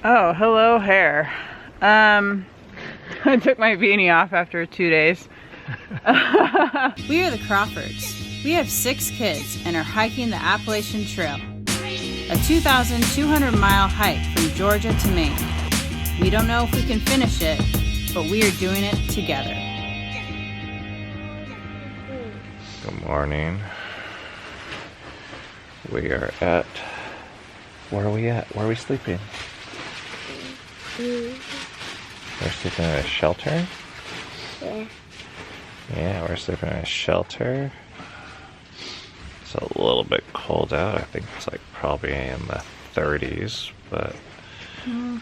Oh, hello hair. I took my beanie off after 2 days. We are the Crawfords. We have 6 kids and are hiking the Appalachian Trail, a 2,200-mile hike from Georgia to Maine. We don't know if we can finish it, but we are doing it together. Good morning. We are at, where are we at? Where are we sleeping? We're sleeping in a shelter? Yeah. Yeah, we're sleeping in a shelter. It's a little bit cold out. I think it's like probably in the 30s, but I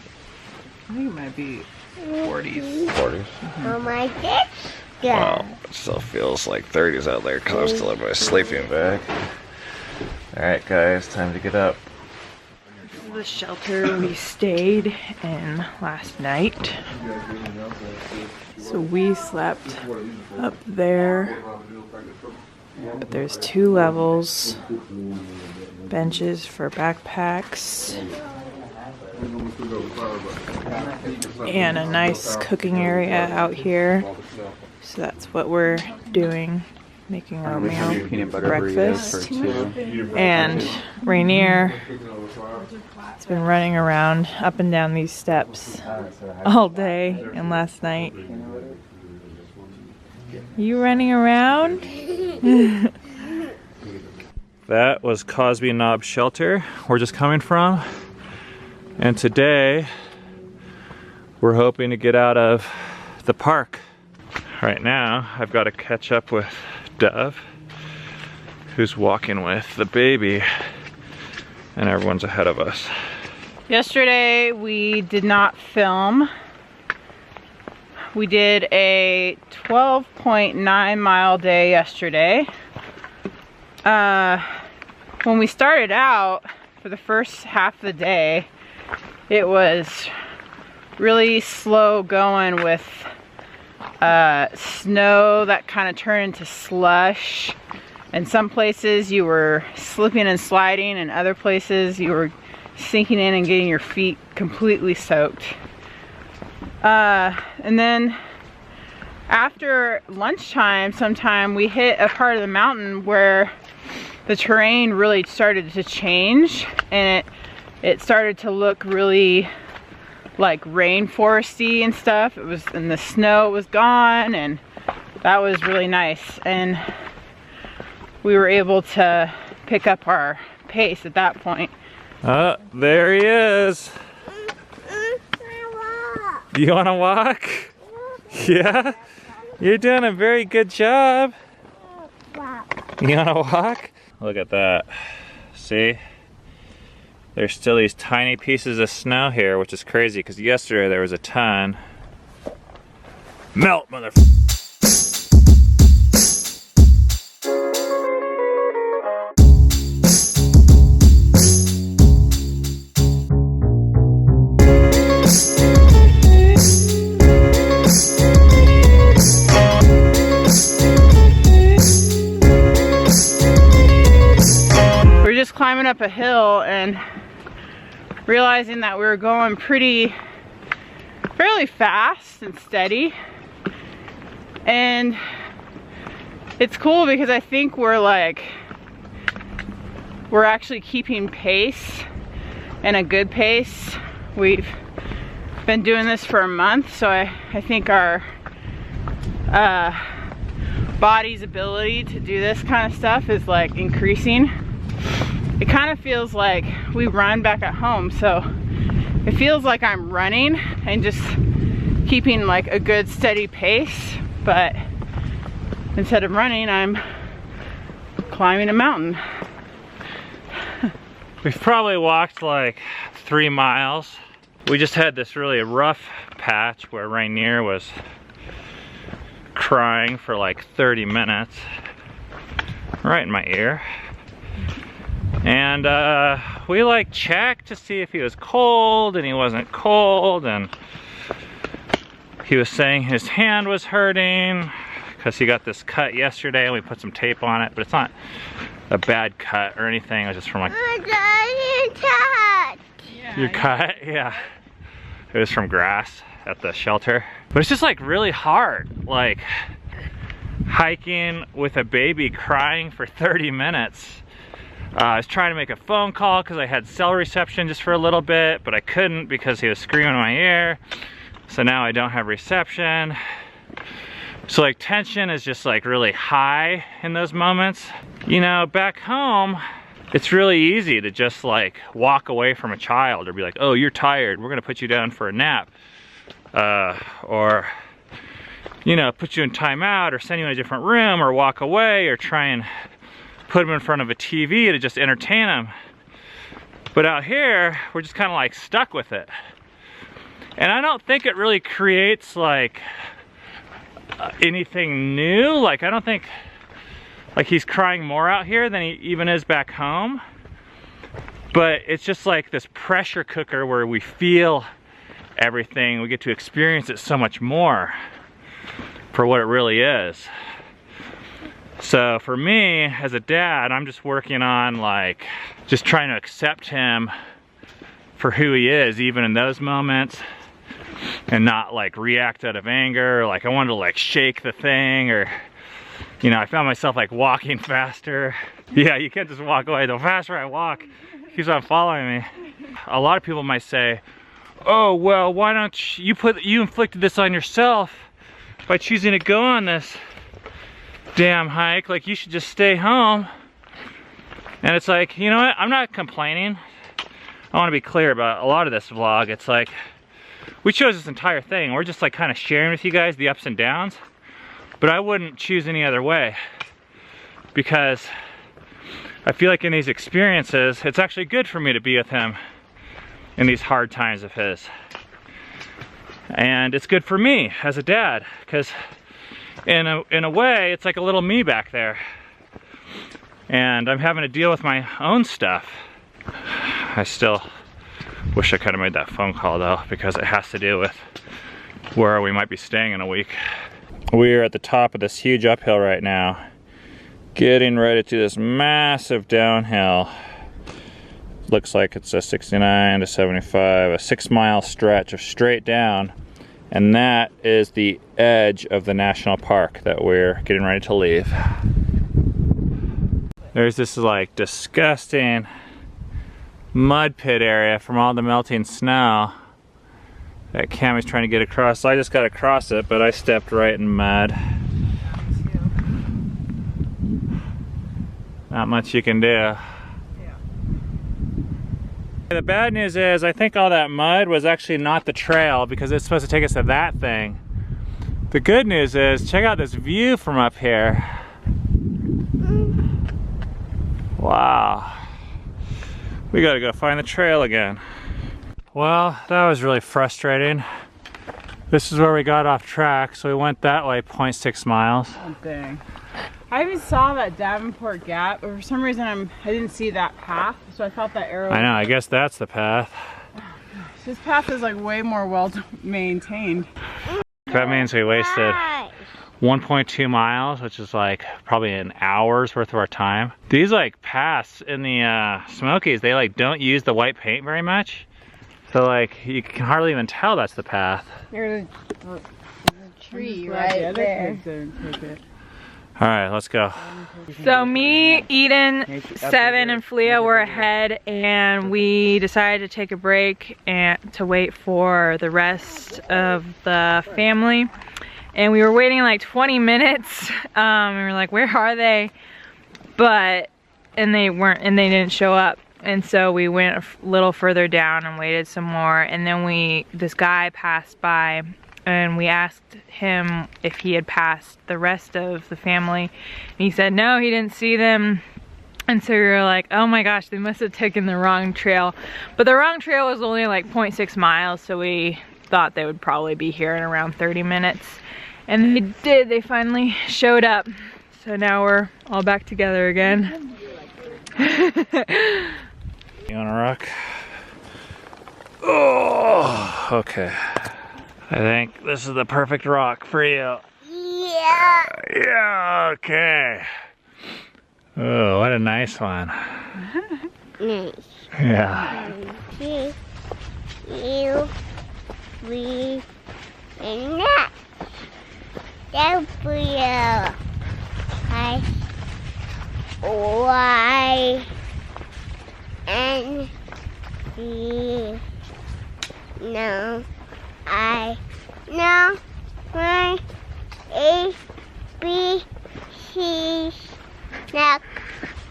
think it might be 40s. 40s. Oh my god. Well, it still feels like 30s out there because I'm still in my sleeping bag. Alright guys, time to get up. This is the shelter we stayed in last night. So we slept up there, but there's 2 levels, benches for backpacks, and a nice cooking area out here. So that's what we're doing, making oatmeal breakfast. And Rainier has been running around up and down these steps all day and last night. You running around? That was Cosby Knob Shelter we're just coming from. And today we're hoping to get out of the park. Right now I've got to catch up with Dove, who's walking with the baby, and everyone's ahead of us. Yesterday we did not film. We did a 12.9 mile day yesterday. When we started out for the first half of the day, it was really slow going with snow that kind of turned into slush. In some places you were slipping and sliding, and other places you were sinking in and getting your feet completely soaked. And then after lunchtime sometime we hit a part of the mountain where the terrain really started to change, and it started to look really like rainforesty and stuff. It was, and the snow was gone, and that was really nice, and we were able to pick up our pace at that point. There he is. You want to walk? Yeah? You're doing a very good job. You want to walk? Look at that. See? There's still these tiny pieces of snow here, which is crazy because yesterday there was a ton. Melt, motherfucker! Climbing up a hill and realizing that we were going fairly fast and steady, and it's cool because I think we're actually keeping pace, and a good pace. We've been doing this for a month, so I think our body's ability to do this kind of stuff is like increasing. It kind of feels like we run back at home, so it feels like I'm running and just keeping like a good steady pace, but instead of running, I'm climbing a mountain. We've probably walked like 3 miles. We just had this really rough patch where Rainier was crying for like 30 minutes, right in my ear. And we like checked to see if he was cold, and he wasn't cold, and he was saying his hand was hurting because he got this cut yesterday and we put some tape on it, but it's not a bad cut or anything. It was just from like... I'm cut. Your cut? Yeah. It was from grass at the shelter. But it's just like really hard, like hiking with a baby crying for 30 minutes. I was trying to make a phone call because I had cell reception just for a little bit, but I couldn't because he was screaming in my ear. So now I don't have reception. So like tension is just like really high in those moments. You know, back home, it's really easy to just like walk away from a child or be like, oh, you're tired, we're gonna put you down for a nap. Or, you know, put you in timeout or send you in a different room or walk away or try and put them in front of a TV to just entertain them. But out here, we're just kind of like stuck with it. And I don't think it really creates like anything new. Like I don't think like he's crying more out here than he even is back home. But it's just like this pressure cooker where we feel everything. We get to experience it so much more for what it really is. So for me as a dad, I'm just working on like just trying to accept him for who he is even in those moments and not like react out of anger or like I wanted to like shake the thing or, you know, I found myself like walking faster. Yeah, you can't just walk away. The faster I walk, he keeps on following me. A lot of people might say, oh, well, why don't you inflicted this on yourself by choosing to go on this damn hike, like you should just stay home. And it's like, you know what, I'm not complaining. I want to be clear about a lot of this vlog. It's like, we chose this entire thing. We're just like kind of sharing with you guys the ups and downs, but I wouldn't choose any other way because I feel like in these experiences, it's actually good for me to be with him in these hard times of his. And it's good for me as a dad because in a way, it's like a little me back there. And I'm having to deal with my own stuff. I still wish I could have made that phone call though, because it has to do with where we might be staying in a week. We are at the top of this huge uphill right now, getting ready to this massive downhill. Looks like it's a 69 to 75, a 6-mile stretch of straight down. And that is the edge of the national park that we're getting ready to leave. There's this like disgusting mud pit area from all the melting snow that Cammy's trying to get across. So I just got across it, but I stepped right in mud. Not much you can do. The bad news is I think all that mud was actually not the trail because it's supposed to take us to that thing. The good news is, check out this view from up here. Wow. We gotta go find the trail again. Well, that was really frustrating. This is where we got off track, so we went that way 0.6 miles. Oh, dang. I even saw that Davenport Gap, but for some reason I didn't see that path, so I thought that arrow. I know, I guess that's the path. This path is like way more well maintained. That means we wasted 1.2 miles, which is like probably an hour's worth of our time. These like paths in the Smokies, they like don't use the white paint very much. So like you can hardly even tell that's the path. There's a tree right there. All right, let's go. So me, Eden, Seven, and Filia were ahead, and we decided to take a break and to wait for the rest of the family. And we were waiting like 20 minutes. We were like, where are they? And they didn't show up. And so we went a little further down and waited some more. And then this guy passed by, and we asked him if he had passed the rest of the family. And he said no, he didn't see them. And so we were like, oh my gosh, they must have taken the wrong trail. But the wrong trail was only like 0.6 miles, so we thought they would probably be here in around 30 minutes. And they did, they finally showed up. So now we're all back together again. You wanna rock? Oh, okay. I think this is the perfect rock for you. Yeah. Yeah, okay. Oh, what a nice one. Nice. Yeah. You. B, and that. W, I, Y, N, Z. No, I, no, Y, A, B, C, next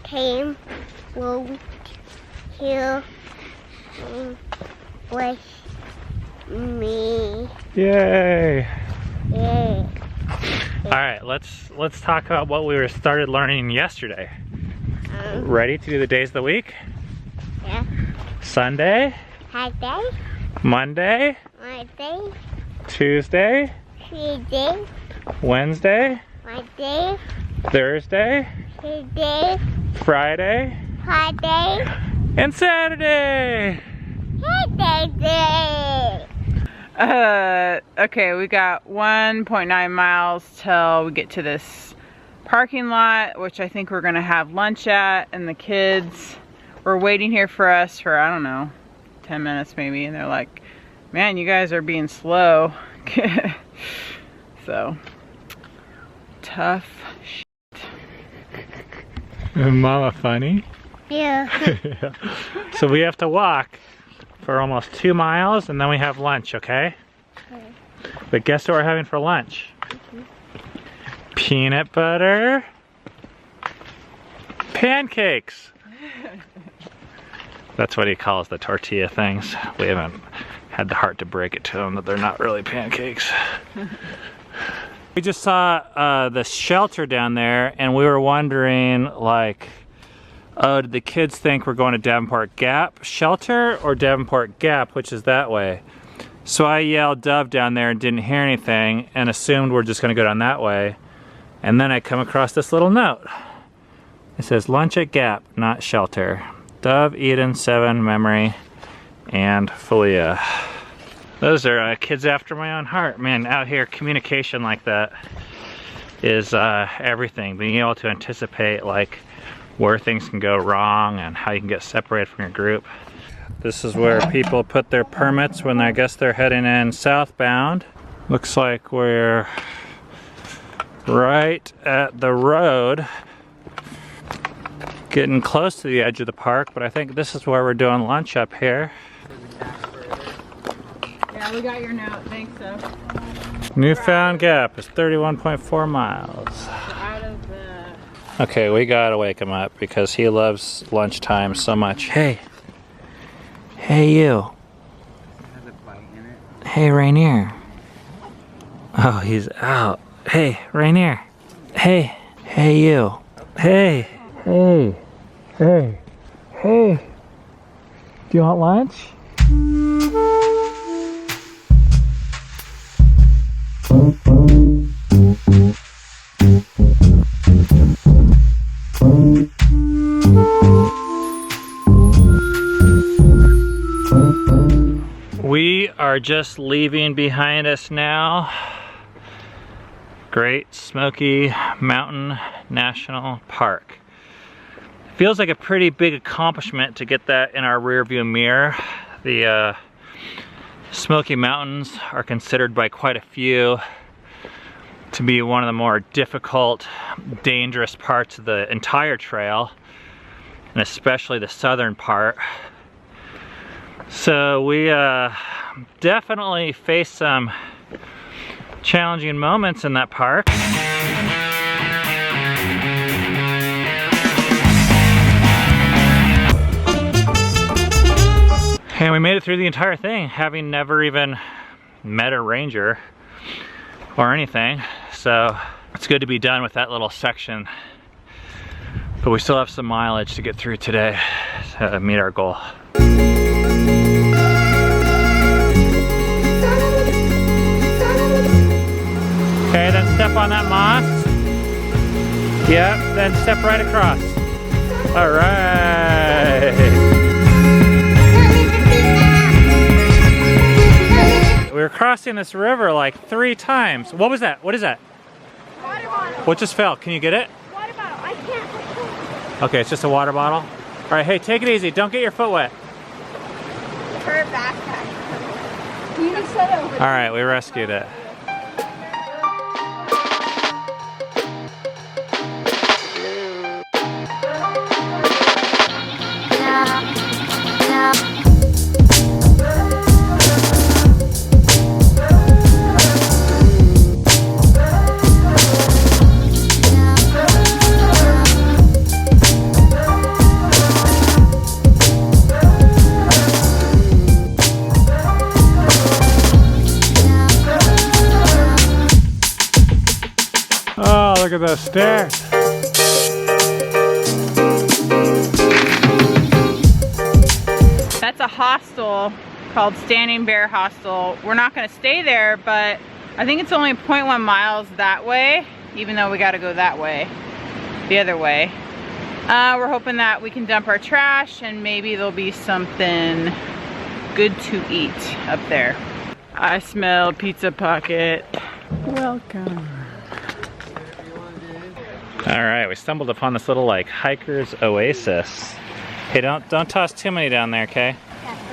came, won't you with me? Yay! Yeah. All right, let's talk about what we started learning yesterday. Ready to do the days of the week? Yeah. Sunday, Monday, Monday, Monday, Tuesday, Tuesday, Wednesday, Monday, Thursday, Tuesday, Friday, Friday, and Saturday. Saturday. Okay, we got 1.9 miles till we get to this parking lot, which I think we're gonna have lunch at, and the kids were waiting here for us for, I don't know, 10 minutes maybe, and they're like, man, you guys are being slow. So, tough shit. Mama funny? Yeah. So we have to walk for almost 2 miles and then we have lunch, okay? Okay. But guess what we're having for lunch? Peanut butter pancakes. That's what he calls the tortilla things. We haven't had the heart to break it to him that they're not really pancakes. We just saw the shelter down there and we were wondering, like, oh, did the kids think we're going to Davenport Gap Shelter or Davenport Gap, which is that way? So I yelled Dove down there and didn't hear anything and assumed we're just gonna go down that way. And then I come across this little note. It says lunch at Gap, not shelter. Dove, Eden, 7, Memory, and Filia. Those are kids after my own heart. Man, out here, communication like that is everything. Being able to anticipate, like, where things can go wrong and how you can get separated from your group. This is where people put their permits when I guess they're heading in southbound. Looks like we're right at the road, getting close to the edge of the park, but I think this is where we're doing lunch up here. Yeah, we got your note, thanks so. Newfound Gap is 31.4 miles. Out of the... Okay, we gotta wake him up because he loves lunchtime so much. Hey. Hey, you. Hey, Rainier. Oh, he's out. Hey, Rainier. Hey. Hey, you. Hey. Hey. Hey. Hey. Do you want lunch? We are just leaving behind us now. Great Smoky Mountain National Park. Feels like a pretty big accomplishment to get that in our rear view mirror. The Smoky Mountains are considered by quite a few to be one of the more difficult, dangerous parts of the entire trail, and especially the southern part. So we definitely faced some challenging moments in that park. And we made it through the entire thing, having never even met a ranger or anything. So it's good to be done with that little section. But we still have some mileage to get through today to meet our goal. Okay, then step on that moss. Yep, then step right across. All right. We were crossing this river like 3 times. What was that? What is that? Water bottle. What just fell? Can you get it? Water bottle. I can't. Okay, it's just a water bottle. All right, hey, take it easy. Don't get your foot wet. Her backpack. All right, we rescued it. Oh, look at those stairs. That's a hostel called Standing Bear Hostel. We're not gonna stay there, but I think it's only 0.1 miles that way, even though we gotta go that way, the other way. We're hoping that we can dump our trash and maybe there'll be something good to eat up there. I smell pizza pocket. Welcome. All right, we stumbled upon this little like hiker's oasis. Hey, don't toss too many down there, okay?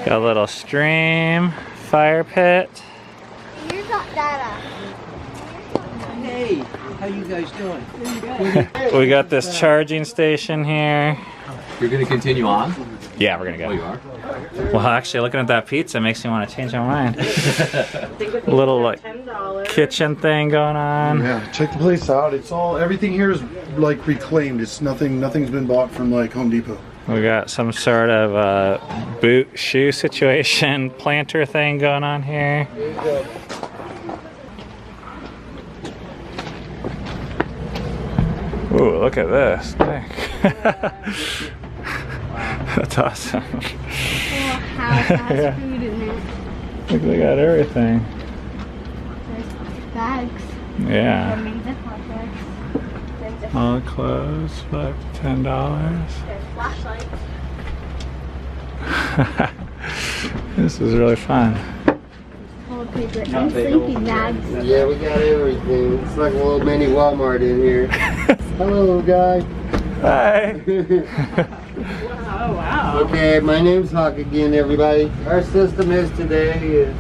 Got a little stream, fire pit. Here's Dada. Hey, how you guys doing? We got this charging station here. You're gonna continue on? Yeah, we're gonna go. Oh, you are? Well, actually, looking at that pizza makes me want to change my mind. A little like kitchen thing going on. Yeah, check the place out. It's all, everything here is like reclaimed. It's nothing's been bought from like Home Depot. We got some sort of boot shoe situation, planter thing going on here. Ooh, look at this thing. That's awesome. House has Yeah. food in it. Look, they got everything. There's bags. Yeah. There's bags. All clothes, $5 to $10. There's flashlights. This is really fun. Toilet paper and sleeping bags. Yeah, we got everything. It's like a little mini Walmart in here. Hello, guy. Hi. Oh, wow. Okay, my name's Hawk again, everybody. Our system is today is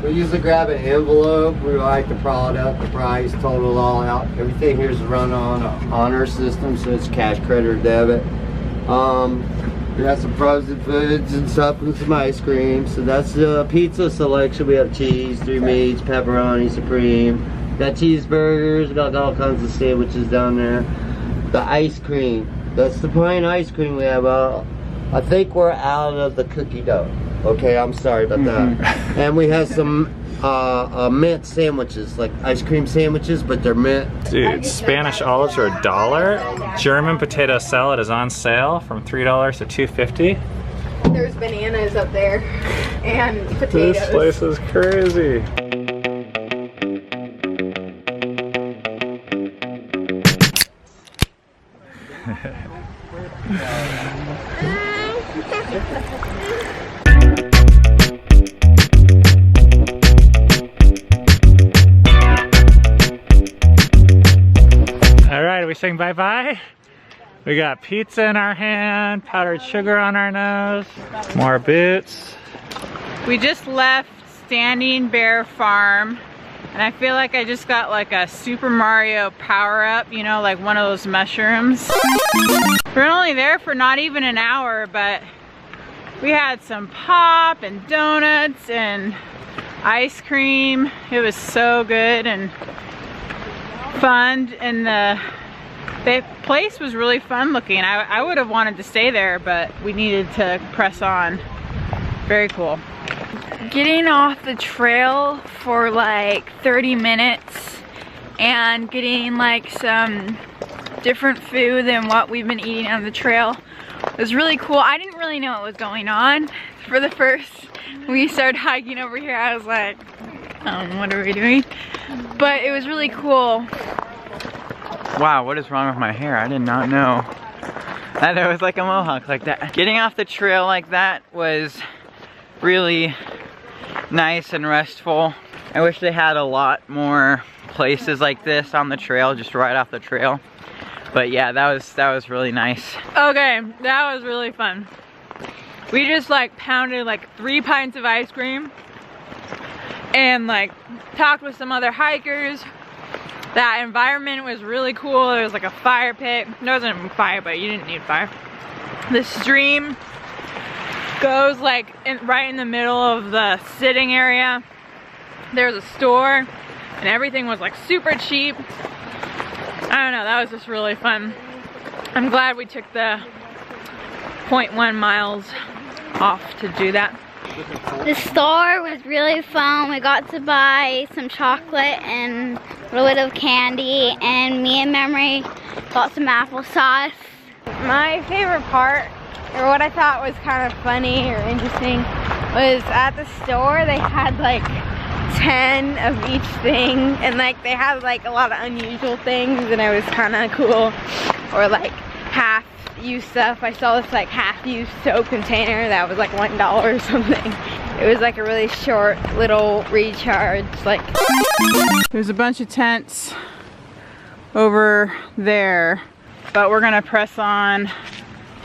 we usually grab an envelope. We write the product, the price, total it all out. Everything here is run on our system, so it's cash, credit, or debit. We got some frozen foods and stuff and some ice cream. So that's the pizza selection. We have cheese, 3 meats, pepperoni, supreme. Got cheeseburgers, got all kinds of sandwiches down there. The ice cream. That's the plain ice cream we have. I think we're out of the cookie dough. Okay, I'm sorry about that. And we have some mint sandwiches, like ice cream sandwiches, but they're mint. Dude, Spanish olives are $1. German potato salad is on sale from $3 to $2.50. There's bananas up there and potatoes. This place is crazy. All right, are we saying bye-bye? We got pizza in our hand, powdered sugar on our nose, more boots. We just left Standing Bear Farm, and I feel like I just got like a Super Mario power-up, you know, like one of those mushrooms. We're only there for not even an hour, but we had some pop and donuts and ice cream. It was so good and fun, and the place was really fun looking. I would have wanted to stay there, but we needed to press on. Very cool. Getting off the trail for like 30 minutes and getting like some different food than what we've been eating on the trail was really cool. I didn't really know what was going on. For the first, when we started hiking over here, I was like, what are we doing? But it was really cool. Wow, what is wrong with my hair? I did not know that there was like a mohawk like that. Getting off the trail like that was really nice and restful. I wish they had a lot more places like this on the trail, just right off the trail. But yeah, that was really nice. Okay, that was really fun. We just like pounded like 3 pints of ice cream and like talked with some other hikers. That environment was really cool. There was like a fire pit. There wasn't even fire, but you didn't need fire. The stream goes like right in the middle of the sitting area. There's a store and everything was like super cheap. I don't know, that was just really fun. I'm glad we took the 0.1 miles off to do that. The store was really fun. We got to buy some chocolate and a little bit of candy, and me and Memory got some applesauce. My favorite part, or what I thought was kind of funny or interesting, was at the store they had like 10 of each thing, and like they had like a lot of unusual things, and it was kind of cool. Or like half-used stuff. I saw this like half-used soap container that was like $1 or something. It was like a really short little recharge. Like there's a bunch of tents over there, but we're gonna press on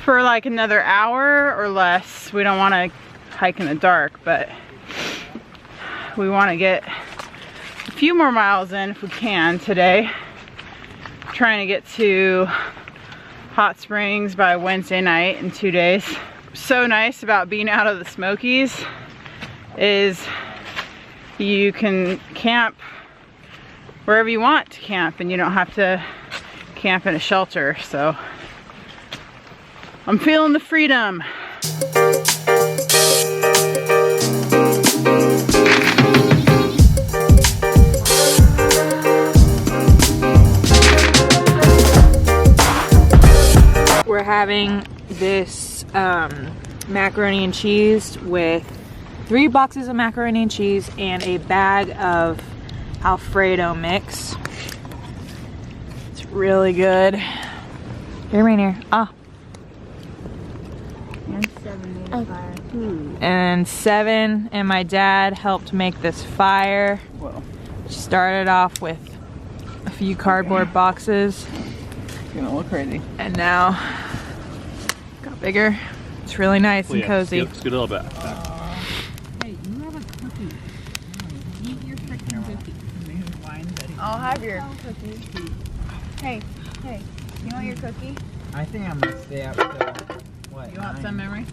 for like another hour or less. We don't want to hike in the dark, but we want to get a few more miles in if we can today. Trying to get to Hot Springs by Wednesday night in 2 days. So nice about being out of the Smokies is you can camp wherever you want to camp and you don't have to camp in a shelter. So I'm feeling the freedom. We're having this macaroni and cheese with 3 boxes of macaroni and cheese and a bag of Alfredo mix. It's really good. Here, Rainier. Ah. And 7 and my dad helped make this fire. Whoa. Started off with a few cardboard boxes. It's gonna look crazy. And now got bigger. It's really nice and cozy. Scoot a little bit. Hey, you have a cookie. Eat your freaking cookie. I'll have your cookie. Hey, you want your cookie? I think I'm gonna stay up till what? You want some, Memory?